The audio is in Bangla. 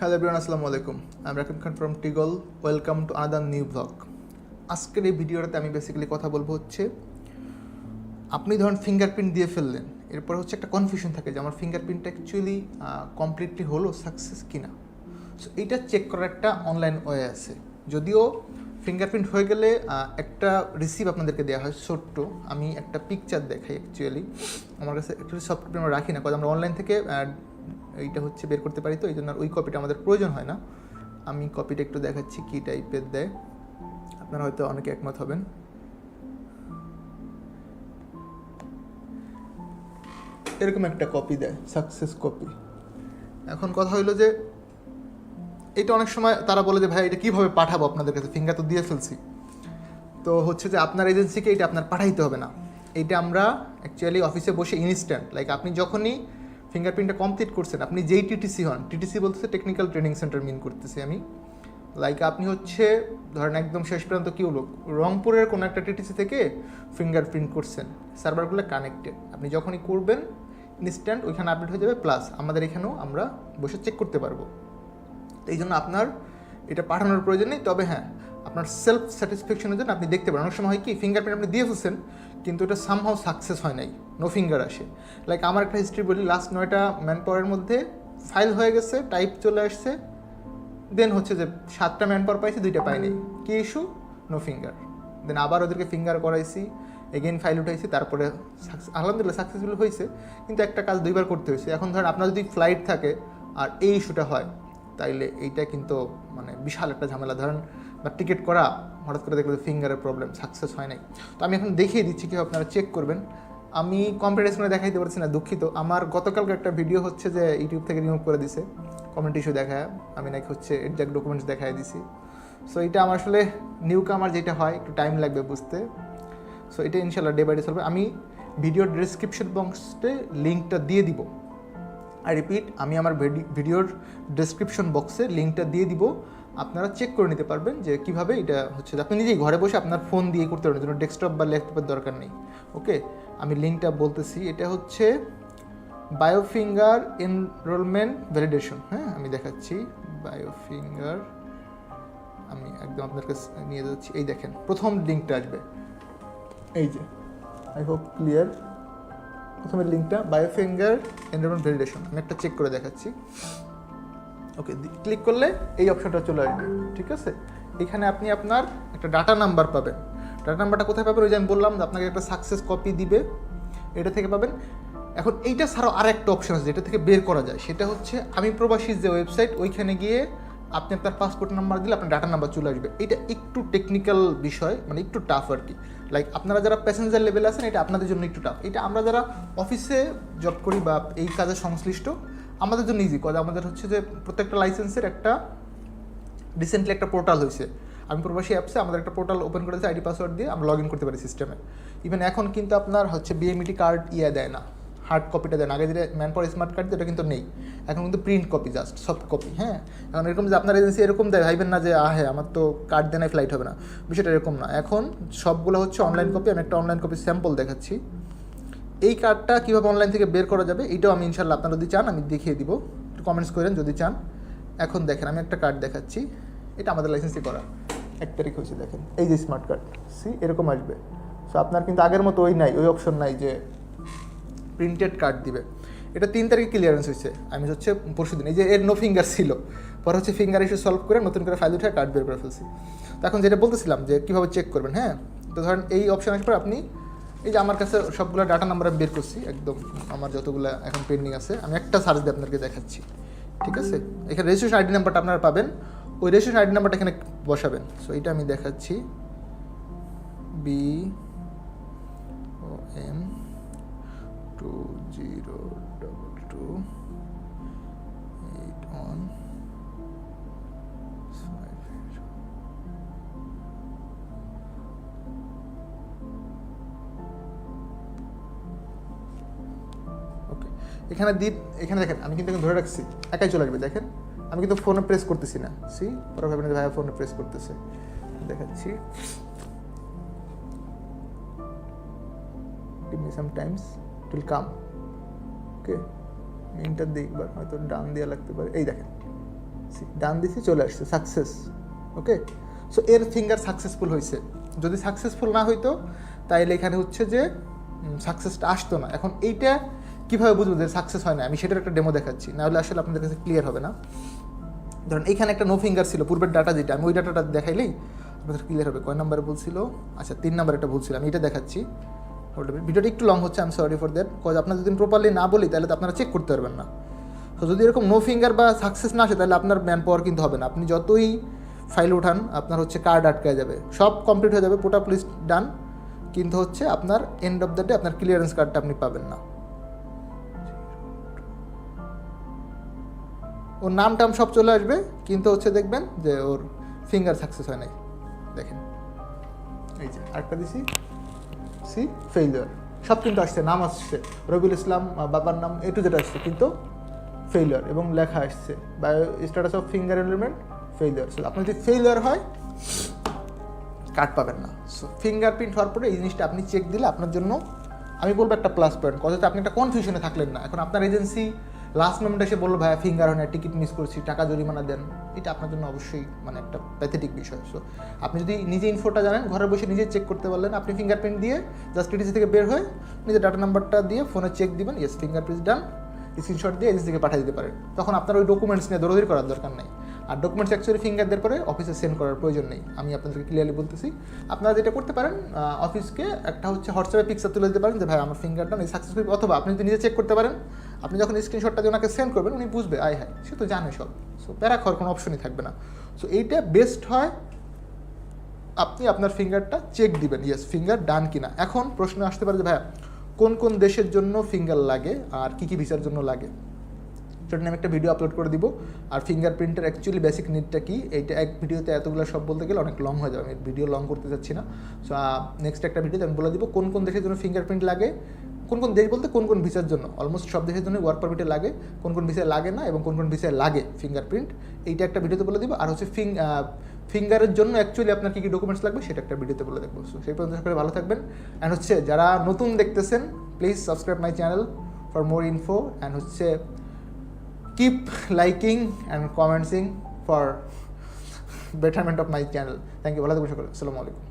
হ্যালো এভরিওয়ান, আসসালামু আলাইকুম। আমি রাকিব খান ফ্রম টিগল। Welcome to another new blog. আজকের এই ভিডিওটাতে আমি বেসিক্যালি কথা বলবো হচ্ছে, আপনি ধরুন ফিঙ্গারপ্রিন্ট দিয়ে ফেললেন, এরপর হচ্ছে একটা কনফিউশন থাকে যে আমার ফিঙ্গারপ্রিন্টটা অ্যাকচুয়ালি কমপ্লিটলি হলো সাকসেস কিনা। সো এইটা চেক করার একটা অনলাইন ওয়ে আছে। যদিও ফিঙ্গারপ্রিন্ট হয়ে গেলে একটা রিসিভ আপনাদেরকে দেওয়া হয় ছোট্ট। আমি একটা পিকচার দেখাই অ্যাকচুয়ালি। আমার কাছে অ্যাকচুয়ালি সফট কপি আমরা রাখি না, কারণ আমরা অনলাইন থেকে এইটা হচ্ছে বের করতে পারি, তো এই জন্য আর ওই কপিটা আমাদের প্রয়োজন হয় না। আমি কপিটা একটু দেখাচ্ছি কী টাইপের দেয়, আপনারা হয়তো অনেকে একমত হবেন। এরকম একটা কপি দেয়, সাকসেস কপি। এখন কথা হইলো যে এটা অনেক সময় তারা বলে যে ভাই এটা কীভাবে পাঠাবো আপনাদের কাছে, ফিঙ্গার তো দিয়ে ফেলছি। তো হচ্ছে যে আপনার এজেন্সিকে এটা আপনার পাঠাইতে হবে না। এইটা আমরা অ্যাকচুয়ালি অফিসে বসে ইনস্ট্যান্ট, লাইক আপনি যখনই ফিঙ্গারপ্রিন্টটা কমপ্লিট করছেন, আপনি যেই টিটিসি হন, টিটিসি বলতেছে টেকনিক্যাল ট্রেনিং সেন্টার মিন করতেছি আমি, লাইক আপনি হচ্ছে ধরেন একদম শেষ পর্যন্ত কী হলো, রংপুরের কোনো একটা টিটিসি থেকে ফিঙ্গারপ্রিন্ট করছেন, সার্ভারগুলো কানেক্টেড, আপনি যখনই করবেন ইনস্ট্যান্ট ওইখানে আপডেট হয়ে যাবে, প্লাস আমাদের এখানেও আমরা বসে চেক করতে পারবো। তো এই জন্য আপনার এটা পাঠানোর প্রয়োজন নেই। তবে হ্যাঁ, আপনার সেলফ স্যাটিসফ্যাকশনের জন্য আপনি দেখতে পারেন। অনেক সময় হয় কি, ফিঙ্গারপ্রিন্ট আপনি দিয়ে ফেলছেন কিন্তু এটা সামহাও সাকসেস হয় নাই, নো ফিঙ্গার আসে। লাইক আমার একটা হিস্ট্রি বলি, লাস্ট 9টা ম্যান পাওয়ারের মধ্যে ফাইল হয়ে গেছে, টাইপ চলে আসছে, দেন হচ্ছে যে 7টা ম্যান পাওয়ার পাইছি, 2টা পাইনি। কী ইস্যু? No finger. দেন আবার ওদেরকে ফিঙ্গার করাইছি, এগেইন ফাইল উঠাইছি, তারপরে আলহামদুলিল্লাহ সাকসেসফুল হয়েছে। কিন্তু একটা কাজ 2বার করতে হয়েছে। এখন ধরেন আপনার যদি ফ্লাইট থাকে আর এই ইস্যুটা হয়, তাইলে এইটা কিন্তু মানে বিশাল একটা ঝামেলা। ধরেন বা টিকিট করা, হঠাৎ করে দেখলে ফিঙ্গারের প্রবলেম, সাকসেস হয় নাই। তো আমি এখন দেখিয়ে দিচ্ছি কীভাবে আপনারা চেক করবেন। আমি কম্পিউটার স্ক্রিনে দেখাইতে পারছি না, দুঃখিত। আমার গতকালকে একটা ভিডিও হচ্ছে যে ইউটিউব থেকে রিমুভ করে দিছে, কমেন্ট ইস্যু দেখায়, আমি নাকি হচ্ছে এক্সাক্ট ডকুমেন্টস দেখাই দিছি। সো এটা আমার আসলে নিউ কামার যেটা হয়, একটু টাইম লাগবে বুঝতে। সো এটা ইনশাল্লাহ ডে বাই ডে চলবে। আমি ভিডিওর ডিসক্রিপশন বক্সে লিঙ্কটা দিয়ে দিব। আই রিপিট, আমি আমার ভিডিওর ডেসক্রিপশন বক্সে লিঙ্কটা দিয়ে দিব, আপনারা চেক করে নিতে পারবেন যে কীভাবে এটা হচ্ছে। আপনি নিজেই ঘরে বসে আপনার ফোন দিয়ে করতে পারবেন, যেন ডেস্কটপ বা ল্যাপটপের দরকার নেই। ওকে, আমি লিঙ্কটা বলতেছি। এটা হচ্ছে বায়োফিঙ্গার এনরোলমেন্ট ভ্যালিডেশন। হ্যাঁ, আমি দেখাচ্ছি বায়োফিঙ্গার, আমি একদম আপনার কাছে নিয়ে যাচ্ছি। এই দেখেন প্রথম লিঙ্কটা আসবে, এই যে, আই হোপ ক্লিয়ার। প্রথমের লিঙ্কটা বায়োফিঙ্গার এনরোলমেন্ট ভ্যালিডেশন, আমি একটা চেক করে দেখাচ্ছি। ওকে, ক্লিক করলে এই অপশনটা চলে আসবে, ঠিক আছে। এখানে আপনি আপনার একটা ডাটা নাম্বার পাবেন। ডাটা নাম্বারটা কোথায় পাবেন? ওই যে আমি বললাম যে আপনাকে একটা সাকসেস কপি দিবে, এটা থেকে পাবেন। এখন এইটা ছাড়াও আর একটা অপশন আছে যেটা থেকে বের করা যায়, সেটা হচ্ছে আমি প্রবাসী যে ওয়েবসাইট, ওইখানে গিয়ে আপনি আপনার পাসপোর্ট নাম্বার দিলে আপনার ডাটা নাম্বার চলে আসবে। এটা একটু টেকনিক্যাল বিষয়, মানে একটু টাফ আর কি। লাইক আপনারা যারা প্যাসেঞ্জার লেভেলে আছেন, এটা আপনাদের জন্য একটু টাফ। এটা আমরা যারা অফিসে জব করি বা এই কাজে সংশ্লিষ্ট, আমাদের জন্য ইজি। কাজ আমাদের হচ্ছে যে প্রত্যেকটা লাইসেন্সের একটা রিসেন্টলি একটা পোর্টাল হয়েছে, আমি প্রবাসী অ্যাপসে আমাদের একটা পোর্টাল ওপেন করেছে, আইডি পাসওয়ার্ড দিয়ে আমরা লগ ইন করতে পারি সিস্টেমে। ইভেন এখন কিন্তু আপনার হচ্ছে বিএমইটি কার্ড দেয় না, হার্ড কপিটা দেয় না। আগে যেটা ম্যান পাওয়ার স্মার্ট কার্ড, এটা কিন্তু নেই এখন, কিন্তু print copy, just soft copy. হ্যাঁ, এখন এরকম যে আপনার এজেন্সি এরকম দেয়, ভাইবেন না যে হ্যাঁ আমার তো কার্ড দেয় না, ফ্লাইট হবে না, বিষয়টা এরকম না। এখন সবগুলো হচ্ছে অনলাইন কপি। আমি একটা অনলাইন কপি স্যাম্পল দেখাচ্ছি। এই কার্ডটা কীভাবে অনলাইন থেকে বের করা যাবে, এটাও আমি ইনশাল্লাহ আপনারা যদি চান আমি দেখিয়ে দিব, একটু কমেন্টস করেন যদি চান। এখন দেখেন আমি একটা কার্ড দেখাচ্ছি, এটা আমাদের লাইসেন্সই করা, 1 তারিখ হয়েছে, দেখেন এই যে স্মার্ট কার্ড, এরকম আসবে। সো আপনার কিন্তু আগের মতো ওই নাই, ওই অপশন নাই যে প্রিন্টেড কার্ড দিবে। এটা 3 তারিখে ক্লিয়ারেন্স হয়েছে, আমি হচ্ছে পরশু দিন। এই যে এর নো ফিঙ্গার ছিল, পরে হচ্ছে ফিঙ্গার ইস্যু সলভ করে নতুন করে ফাইল উঠে কার্ড বের করে ফেলছি। তো এখন যেটা বলতেছিলাম যে কীভাবে চেক করবেন, হ্যাঁ, তো ধরেন এই অপশন আসার পর আপনি এই যে আমার কাছে সবগুলো ডাটা নাম্বার আমি বের করছি, একদম আমার যতগুলো এখন পেন্ডিং আছে, আমি একটা সার্চ দিয়ে আপনাকে দেখাচ্ছি, ঠিক আছে। এখানে রেজিস্ট্রেশন আইডি নাম্বারটা আপনারা পাবেন, ওই রেজিস্ট্রেশন আইডি নাম্বারটা এখানে বসাবেন। সো এটা আমি দেখাচ্ছি, BOM202281. ওকে, এখানে দেখেন আমি কিন্তু ধরে রাখছি, একাই চলে আসবে। দেখেন আমি কিন্তু ফোনে প্রেস করতেছি না, পরে ভাবেন যে ভাইয়া ফোনে প্রেস করতেছে, দেখাচ্ছি। give me some times it will come. Okay, inter দিই একবার, হয়তো ডান দেওয়া লাগতে পারে। এই দেখেন ডান দিছি চলে আসছে সাকসেস। ওকে, সো এর ফিঙ্গার সাকসেসফুল হয়েছে। যদি সাকসেসফুল না হইতো তাইলে এখানে হচ্ছে যে সাকসেসটা আসতো না। এখন এইটা কীভাবে বুঝবো যে সাকসেস হয় না, আমি সেটার একটা ডেমো দেখাচ্ছি, নাহলে আসলে আপনাদের কাছে ক্লিয়ার হবে না। ধরুন এইখানে একটা নো ফিঙ্গার ছিল পূর্বের ডাটা, যেটা আমি ওই ডাটাটা দেখাইলেই আপনাদের ক্লিয়ার হবে। কয় নাম্বারে বলছিল, আচ্ছা 3 নাম্বার একটা বলছিল, আমি এটা দেখাচ্ছি। ভিডিওটা একটু লং হচ্ছে, আমি সরি ফর দ্যাট, কজ আপনার যদি প্রপারলি না বলি তাহলে তো আপনারা চেক করতে পারবেন না। তো যদি এরকম নো ফিঙ্গার বা সাকসেস না আসে তাহলে আপনার ম্যান পাওয়ার কিন্তু হবে না। আপনি যতই ফাইল উঠান আপনার হচ্ছে কার্ড আটকে যাবে, সব কমপ্লিট হয়ে যাবে, পুট আপ লিস্ট ডান, কিন্তু হচ্ছে আপনার এন্ড অফ দ্য ডে আপনার ক্লিয়ারেন্স কার্ডটা আপনি পাবেন না। ওর নাম টাম সব চলে আসবে, কিন্তু হচ্ছে দেখবেন যে ওর ফিঙ্গার সাকসেস হয় নাই। দেখেন এই যে আরেকটা দিছি, সি ফেইলিওর, সব কিন্তু আসছে, নাম আসছে রবিউল ইসলাম, বাবার নাম এটু যেটা আসছে, কিন্তু ফেইলিওর এবং লেখা আসছে bio status of finger enrolment failure. So আপনার যদি ফেইলিওর হয় কার্ড পাবেন না। সো ফিঙ্গারপ্রিন্ট হওয়ার পরে এই জিনিসটা আপনি চেক দিলে আপনার জন্য আমি বলবো একটা প্লাস পয়েন্ট, কথাতে আপনি একটা কনফিউশনে থাকলেন না। এখন আপনার এজেন্সি লাস্ট মোমেন্টে এসে বললো ভাইয়া ফিঙ্গার হয় না, টিকিট মিস করছি, টাকা জরিমানা দেন, এটা আপনার জন্য অবশ্যই মানে একটা প্যাথেটিক বিষয়। সো আপনি যদি নিজে ইনফোটা জানেন, ঘরে বসে নিজে চেক করতে পারলেন, আপনি ফিঙ্গারপ্রিন্ট দিয়ে জাস্ট টিটিসি থেকে বের হয়ে নিজের ডাটা নাম্বারটা দিয়ে ফোনে চেক দিবেন, ইয়েস ফিঙ্গারপ্রিন্ট ডান, স্ক্রিনশট দিয়ে এজেন্সিকে পাঠিয়ে দিতে পারেন। তখন আপনার ওই ডকুমেন্টস নিয়ে দৌড়াদৌড়ি করার দরকার নেই। আর ডকুমেন্টস অ্যাকচুয়ালি ফিঙ্গার দেওয়ার পরে অফিসে সেন্ড করার প্রয়োজন নেই, আমি আপনাদেরকে ক্লিয়ারলি বলতেছি। আপনারা যেটা করতে পারেন, অফিসকে একটা হচ্ছে হোয়াটসঅ্যাপে পিকচার তুলে দিতে পারেন যে ভাই আমার ফিঙ্গারটা নেই সাকসেসফুল, অথবা আপনি যদি নিজে চেক করতে পারেন, আপনি যখন স্ক্রিনশটটা দিয়ে ওনাকে সেন্ড করবেন উনি বুঝবে আয় হ্যাঁ সে তো জানে সব। সো প্যারা খাওয়ার কোনো অপশনই থাকবে না। সো এইটা বেস্ট হয় আপনি আপনার ফিঙ্গারটা চেক দিবেন, ইয়েস ফিঙ্গার ডান কিনা। এখন প্রশ্ন আসতে পারে যে ভাইয়া কোন কোন দেশের জন্য ফিঙ্গার লাগে আর কী কী ভিসার জন্য লাগে, সেটা নিয়ে আমি একটা ভিডিও আপলোড করে দিব। আর ফিঙ্গারপ্রিন্টের অ্যাকচুয়ালি বেসিক নিডটা কি, এইটা এক ভিডিওতে এতগুলো সব বলতে গেলে অনেক লং হয়ে যাবে, আমি ভিডিও লং করতে চাচ্ছি না। সো নেক্সট একটা ভিডিওতে আমি বলে দিব কোন কোন দেশের জন্য ফিঙ্গারপ্রিন্ট লাগে, কোন কোন দেশ বলতে কোন কোন ভিসার জন্য, অলমোস্ট সব দেশের জন্য ওয়ার্ক পারমিটে লাগে, কোন কোন ভিসায় লাগে না এবং কোন কোন ভিসায় লাগে ফিঙ্গারপ্রিন্ট, এইটা একটা ভিডিওতে বলে দিব। আর হচ্ছে ফিঙ্গারের জন্য অ্যাকচুয়ালি আপনার কী কী ডকুমেন্টস লাগবে সেটা একটা ভিডিওতে বলে দেখবো। সো সেই পর্যন্ত সকলে ভালো থাকবেন। অ্যান্ড হচ্ছে যারা নতুন দেখতেছেন please subscribe my channel for more info, and হচ্ছে keep liking and commenting for betterment of my channel. Thank you. ভালো থাকবেন সকলে। আসসালামু আলাইকুম।